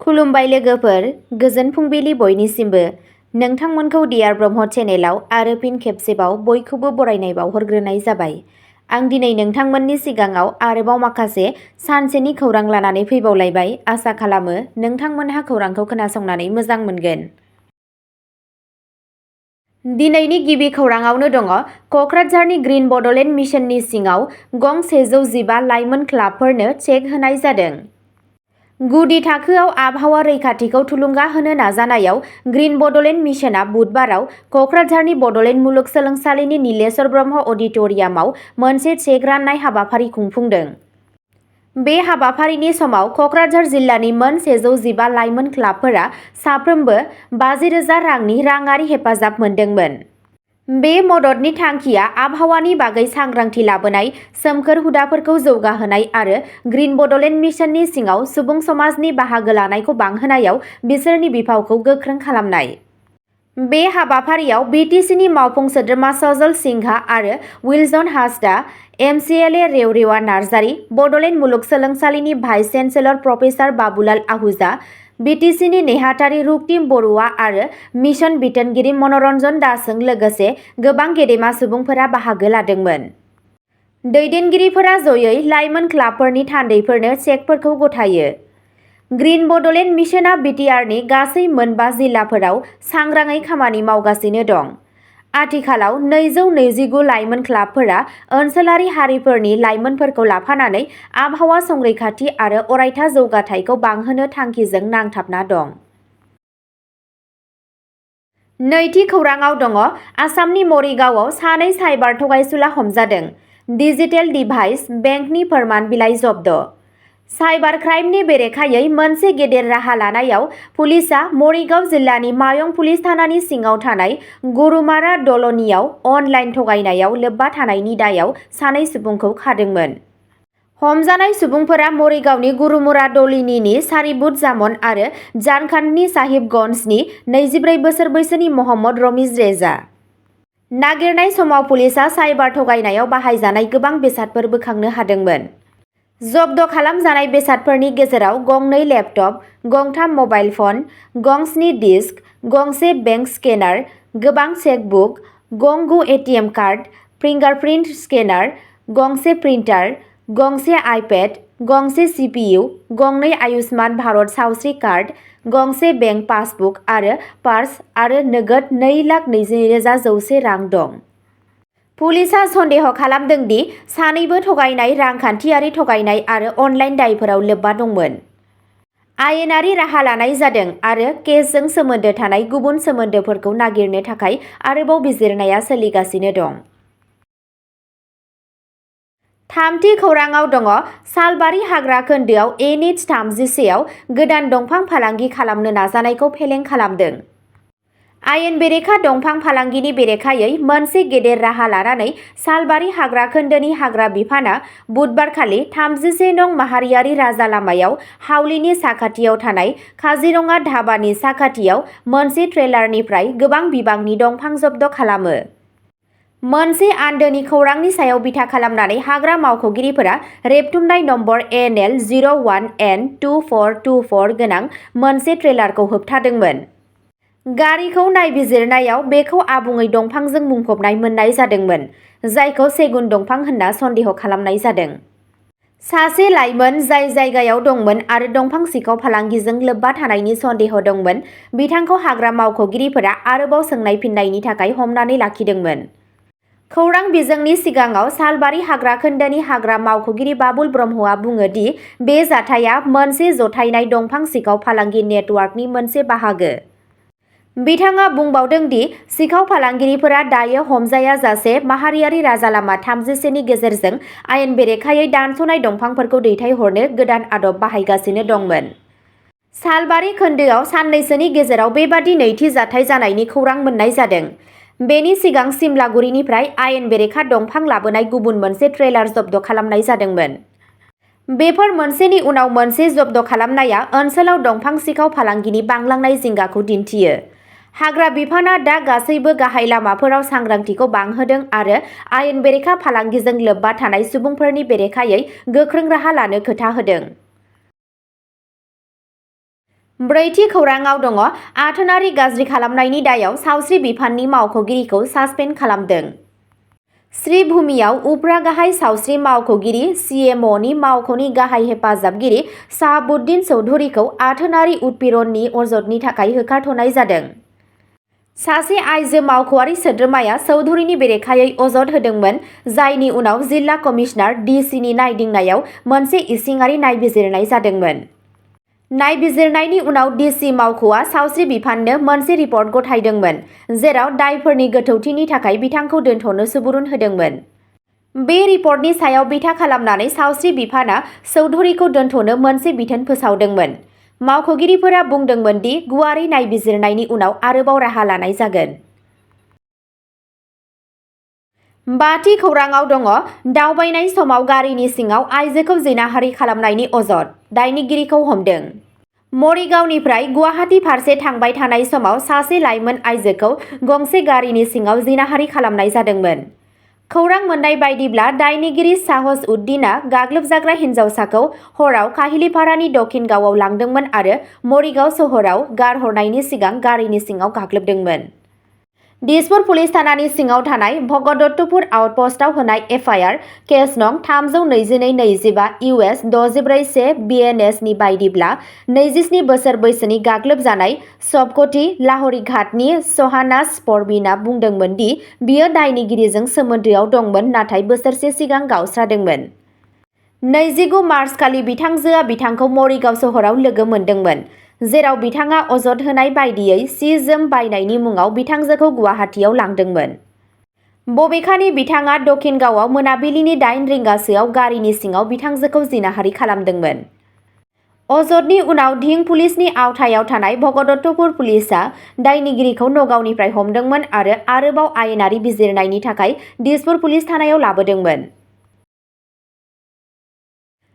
खुलुमबाय लोगोफोर, गोजोन फुंबिलि बयनिसिमबो। नोंथांमोनखौ डियार ब्रह्म चेनेलाव आरो फिन खेबसेबाव बयखौबो बरायनाय बावहरग्रोनाय जाबाय। आं दिनै नोंथांमोननि सिगाङाव आरोबाव माखासे सानसेनि खौरां लानानै फैबावलायबाय। आसा खालामो नोंथांमोनहा खौरांखौ खोनासंनानै मोजां मोनगोन। दिनैनि गिबि खौराङावनो दङ क'क्राझारनि ग्रिन बड'लेण्ड मिशननि सिङाव गं 115 लाइमोन क्लाबफोरनो चेक होनाय जादों। गुदि थाखोआव आबहावा रैखाथिखौ थुलुंगा होनो नाजानायाव ग्रिन बड'लेण्ड मिशनआ बुधबाराव क'क्राझारनि बड'लेण्ड मुलुगसोलोंसालिनि नीलेश्वर ब्रह्म अडिट'रियामाव मोनसे चेक राननाय हाबाफारि खुंफुंदों। बे हाबाफारिनि समाव क'क्राझार जिल्लानि मोन 115 लाइमोन क्लाबफोरा साफ्रोमबो 50,000 रांनि राङारि हेफाजाब मोन्दोंमोन। बे मददनि थांखिया आबहावानि बागै सांग्रांथि लाबोनाय, सोमखोर हुदाफोरखौ जौगाहोनाय आरो ग्रिन बड'लेण्ड मिशननि सिङाव सुबुं समाजनि बाहागो लानायखौ बांहोनायाव बिसोरनि बिफावखौ गोख्रों खालामनाय। बे हाबाफारियाव बिटिसिनि मावफुं सोद्रोमा सजल सिंहा आरो विल्सन हासदा, एमसिएलए रेवरेवा नार्जारी, बड'लेण्ड मुलुगसोलोंसालिनि vice chancellor professor Babulal Ahuja, बिटिसिनि नेहाथारि रुक्मिन बर'आ आरो मिशन बिथोनगिरि मनरन्जन दासजों लोगोसे गोबां गेदेमा सुबुंफोरा बाहागो लादोंमोन। दैदेनगिरिफोरा जयै लाइमोन क्लाबफोरनि थान्दैफोरनो चेकफोरखौ गथायो। ग्रिन बड'लेण्ड मिशनआ बिटिआरनि गासै मोनबा जिल्लाफोराव सांग्राङै खामानि मावगासिनो दं। आथिखालाव 229 लाइमोन क्लाबफोरा ओनसोलारि हारिफोरनि लाइमोनफोरखौ लाफानानै आबहावा संरैखाथि आरो अरायथा जौगाथायखौ बांहोनो थांखिजों नांथाबना दं। नैथि खौराङाव दङ आसामनि मरिगावआव सानै साइबार थगायसुला हमजादों। डिजिटेल डिभाइस, बेंकनि फोरमान बिलाइ जब्द। साइबार क्राइमनि बेरेखायै मोनसे गेदेर राहा लानायाव पुलिसआ मरिगाव जिल्लानि मायं पुलिस थानानि सिङाव थानाय गरुमारा दल'नियाव अनलाइन थगायनायाव लोब्बा थानायनि दायाव सानै सुबुंखौ खादोंमोन। हमजानाय सुबुंफोरा मरिगावनि गुरुमुरा दलिनिनि सारिबुत जामन आरो झारखन्डनि साहिबगन्जनि 24 बोसोर बैसोनि महम्मद रमिज रेजा। नागिरनाय समाव पुलिसआ साइबार थगायनायाव बाहायजानाय गोबां बेसादफोर बोखांनो हादोंमोन। जब्द खालामजानाय बेसादफोरनि गेजेराव गंनै लेपटप, गंथाम मबाइल फन, गंस्नि डिस्क, गंसे बेंक स्केनार, गोबां चेकबुक, गं 9 एटिएम कार्ड, फिंगारप्रिन्ट स्केनार, गंसे प्रिन्टार, गंसे आइपेड, गंसे सीपीयू, गंनै आयुष्मान भारत सावस्रि कार्ड, गंसे बेंक पासबुक आरो पार्स आरो नोगोद 2,20,100 रां दं। पुलिसआ सन्देह खालामदों दि सानैबो थगायनाय, रांखान्थियारि थगायनाय आरो अनलाइन दायफोराव लोब्बा दंमोन। आयेनारि राहा लानाय जादों आरो केसजों सोमोन्दो थानाय गुबुन सोमोन्दोफोरखौ नागिरनो थाखाय आरोबाव बिजिरनाया सोलिगासिनो दं। थामथि खौराङाव दङ सालबारि हाग्रा खोन्दोआव NH 33 आव गोदान दंफां फालांगि खालामनो नाजानायखौ फेलें खालामदों। आयेन बेरेखा दंफां फालांगिनि बेरेखायै मोनसे गेदेर राहा लानानै सालबारि हाग्रा खोन्दोनि हाग्रा बिफानआ बुधबारखालि 31 नं माहारियारि राजा लामायाव हावलिनि साखाथियाव थानाय काजिरङा धाबानि साखाथियाव मोनसे ट्रेलारनिफ्राय गोबां बिबांनि दंफां जब्द खालामो। मोनसे आन्दोनि खौरांनि सायाव बिथा खालामनानै हाग्रा मावख'गिरिफोरा रेबथुमनाय नम्बर NL 01N2424 गोनां मोनसे ट्रेलारखौ होबथादोंमोन। गारिखौ नायबिजिरनायाव बेखौ आबुङै दंफांजों बुंफबनाय मोननाय जादोंमोन, जायखौ सेगुन दंफां होनना सन्देह खालामनाय जादों। सासे लाइमोन जाय जायगायाव दंमोन आरो दंफां सिखाव फालांगिजों लोब्बा थानायनि सन्देह दंमोन, बिथांखौ हाग्रा मावख'गिरिफोरा आरोबाव सोंनाय फिननायनि थाखाय हमनानै लाखिदोंमोन। खौरां बिजोंनि सिगाङाव सालबारि हाग्रा खोन्दोनि हाग्रा मावख'गिरि बाबुल ब्रह्मआ बुङो दि बे जाथाया मोनसे जथायनाय दंफां सिखाव फालांगि नेटवार्कनि मोनसे बाहागो। बिथाङा बुंबावदों दि सिखाव फालांगिरिफोरा दायो हमजायाजासे माहारियारि राजा लामा 31 नि गेजेरजों आयेन बेरेखायै दानस'नाय दंफांफोरखौ दैथायहरनो गोदान आदब बाहायगासिनो दंमोन। सालबारि खोन्दोआव साननैसोनि गेजेराव बेबादि नैथि जाथाय जानायनि खौरां मोन्नाय जादों। बेनि सिगां सिमलागुरिनिफ्राय आयेन बेरेखा दंफां लाबोनाय गुबुन मोनसे ट्रेलार जब्द खालामनाय जादोंमोन। बेफोर मोनसेनि उनाव मोनसे जब्द खालामनाया ओनसोलाव दंफां सिखाव फालांगिनि बांलांनाय जिंगाखौ दिन्थियो। हाग्रा बिफानआ दा गासैबो गाहाय लामाफोराव सांग्रांथिखौ बांहोदों आरो आयेन बेरेखा फालांगिजों लोब्बा थानाय सुबुंफोरनि बेरेखायै गोख्रों राहा लानो खोथा होदों। ब्रैथि खौराङाव दङ आथोनारि गाज्रि खालामनायनि दायाव सावस्रि बिफाननि मावख'गिरिखौ सासपेन्ड खालामदों। श्रीभूमियाव उफ्रा गाहाय सावस्रि मावख'गिरि CMOनि मावख'नि गाहाय हेफाजाबगिरि शाहाबुद्दिन चौधुरीखौ आथोनारि उत्पीड़ननि अजदनि थाखाय होखारथ'नाय जादों। सासे आइजो मावख'आरि सोद्रोमाया चौधुरीनि बेरेखायै अजद होदोंमोन, जायनि उनाव जिल्ला कमिशनार DCनि नायदिंनायाव मोनसे इसिङारि नायबिजिरनाय जादोंमोन। नायबिजिरनायनि उनाव DC मावख'आ सावस्रि बिफाननो मोनसे रिपर्ट गथायदोंमोन, जेराव दायफोरनि गोथौथिनि थाखाय बिथांखौ दोनथ'नो सुबुरुन होदोंमोन। बे रिपर्टनि सायाव बिथा खालामनानै सावस्रि बिफानआ चौधुरीखौ दोनथ'नो मोनसे बिथोन फोसावदोंमोन। मावख'गिरिफोरा बुंदोंमोन दि गुवारै नायबिजिरनायनि उनाव आरोबाव राहा लानाय जागोन। बाथि खौराङाव दङ दावबायनाय समाव गारिनि सिङाव आइजोखौ जिनाहारि खालामनायनि अजद, दायनिगिरिखौ हमदों। मरिगावनिफ्राय गुवाहाटी फारसे थांबाय थानाय समाव सासे लाइमोन आइजोखौ गंसे गारिनि सिङाव जिनाहारि खालामनाय जादोंमोन। खौरां मोननाय बायदिब्ला दायनिगिरि साहस उद्दिनआ गाग्लोबजाग्रा हिन्जावसाखौ हराव काहिलिपारानि दक्षिणगावआव लांदोंमोन आरो मरिगाव सोहोराव गारहरनायनि सिगां गारिनि सिङाव गाग्लोबदोंमोन। दिसपुर पुलिस थानानि सिङाव थानाय भगदत्तपुर आउटपस्टआव होनाय FIR केस नं 322-25 US 64-1 BNS नि बायदिब्ला 27 बोसोर बैसोनि गाग्लोबजानाय सबकटी लाहरी घाटनि शहानाज परवीनआ बुंदोंमोन दि बियो दायनिगिरिजों सोमोन्दोआव दंमोन नाथाय बोसोरसे सिगां गावस्रादोंमोन। 29 मार्चखालि बिथांजोआ बिथांखौ मरिगाव सोहोराव लोगो मोनदोंमोन, जेराव बिथाङा अजद होनाय बायदियै सि-जोम बायनायनि मुङाव बिथांजोखौ गुवाहाटीआव लांदोंमोन। बबेखानि बिथाङा दक्षिणगावआव मोनाबिलिनि 8 रिंगासोआव गारिनि सिङाव बिथांजोखौ जिनाहारि खालामदोंमोन। अजदनि उनाव धिं पुलिसनि आवथायाव थानाय भगदत्तपुर पुलिसआ दायनिगिरिखौ नगावनिफ्राय हमदोंमोन आरो आरोबाव आयेनारि बिजिरनायनि थाखाय दिसपुर पुलिस थानायाव लाबोदोंमोन।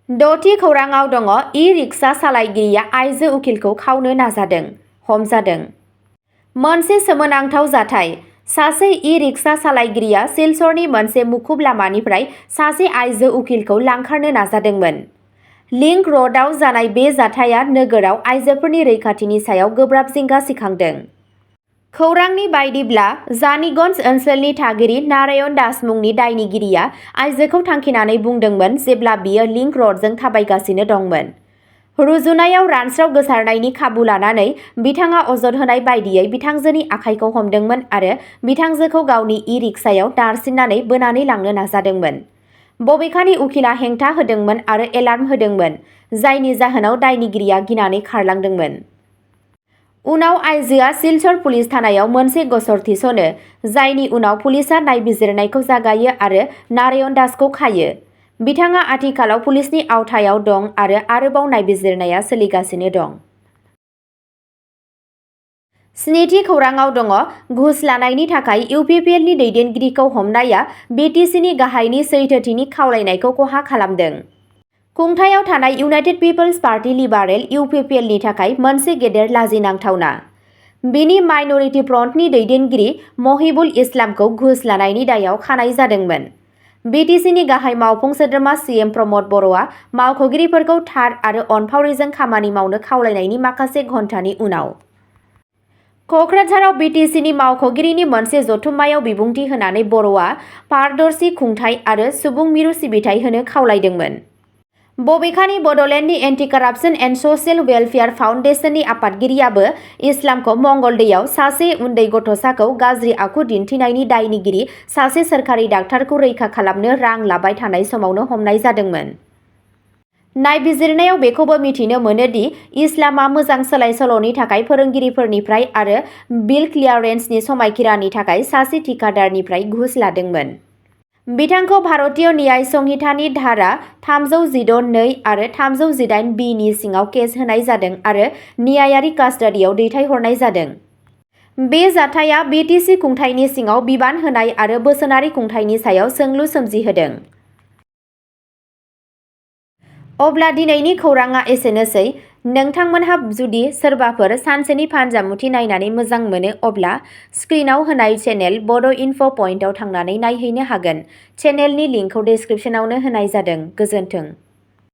द'थि खौराङाव दङ ई-रिक्सा सालायगिरिया आइजो उकिलखौ खावनो नाजादों, हमजादों। मोनसे सोमोनांथाव जाथाय। सासे ई-रिक्सा सालायगिरिया सिलचरनि मोनसे मुखुब लामानिफ्राय सासे आइजो उकिलखौ लांखारनो नाजादोंमोन। लिंक र'डआव जानाय बे जाथाया नोगोराव आइजोफोरनि रैखाथिनि सायाव गोब्राब जिंगा सिखांदों। खौरांनि बायदिब्ला जानीगन्ज ओनसोलनि थागिरि नारायण दास मुंनि दायनिगिरिया आइजोखौ थांखिनानै बुंदोंमोन जेब्ला बियो लिंक र'डजों थाबायगासिनो दंमोन। रुजुनायाव रानस्राव गोसारनायनि खाबु लानानै बिथाङा अजद होनाय बायदियै बिथांजोनि आखाइखौ हमदोंमोन आरो बिथांजोखौ गावनि ई-रिक्सायाव नारसिननानै बोनानै लांनो नाजादोंमोन। बबेखानि उकिलआ हेंथा होदोंमोन आरो एलार्म होदोंमोन, जायनि जाहोनाव दायनिगिरिया गिनानै खारलांदोंमोन। उनाव आइजोआ सिलचर पुलिस थानायाव मोनसे गसर थिसनो, जायनि उनाव पुलिसआ नायबिजिरनायखौ जागायो आरो नारायण दासखौ खायो। बिथाङा आथिखालाव पुलिसनि आवथायाव दं आरो आरोबाव नायबिजिरनाया सोलिगासिनो दं। स्निथि खौराङाव दङ घुस लानायनि थाखाय UPPL नि दैदेनगिरिखौ हमनाया BTCनि गाहायनि सैथोथिनि खावलायनायखौ खहा खालामदों। खुंथायाव थानाय United People's Party Liberal UPPL नि थाखाय मोनसे गेदेर लाजिनांथावना। बिनि माइनरिटि फ्रन्टनि दैदेनगिरि महिबुल इस्लामखौ घुस लानायनि दायाव खानाय जादोंमोन। BTCनि गाहाय मावफुं सोद्रोमा CM प्रमद बर'आ मावख'गिरिफोरखौ थार आरो अनफावरिजों खामानि मावनो खावलायनायनि माखासे घन्टानि उनाव क'क्राझाराव BTCनि मावख'गिरिनि मोनसे जथुम्मायाव बिबुंथि होनानै बर'आ पारदर्शी खुंथाय आरो सुबुं मिरु सिबिथाय होनो खावलायदोंमोन। बबेखानि बड'लेण्डनि anti corruption and social welfare फाउन्डेशननि आफादगिरियाबो इस्लामखौ मंगलदैयाव सासे उन्दै गथ'साखौ गाज्रि आखु दिन्थिनायनि दायनिगिरि सासे सोरखारि डाक्टारखौ रैखा खालामनो रां लाबाय थानाय समावनो हमनाय जादोंमोन। नायबिजिरनायाव बेखौबो मिथिनो मोनो दि इस्लामआ मोजां सोलाय-सोल'नि थाखाय फोरोंगिरिफोरनिफ्राय आरो बिल क्लियारेन्सनि समायखिरानि थाखाय सासे ठिकादारनिफ्राय घुस लादोंमोन। बिथांखौ भारतीय न्याय संहितानि धारा 316(2) आरो 318(b) नि सिङाव केस होनाय जादों आरो न्यायारि कास्टडियाव दैथायहरनाय जादों। बे जाथाया BTC खुंथायनि सिङाव बिबान होनाय आरो बोसोनारि खुंथायनि सायाव सोंलु सोमजिहोदों। अब्ला दिनैनि खौराङा एसेनोसै। नोंथांमोनहा जुदि सोरबाफोर सानसेनि फानजामुथि नायनानै मोजां मोनो अब्ला स्क्रिनाव होनाय चेनेल बड' इनफ' पइन्टआव थांनानै नायहैनो हागोन। चेनेलनि लिंकखौ डिस्क्रिप्शनावनो होनाय जादों। गोजोन्थों।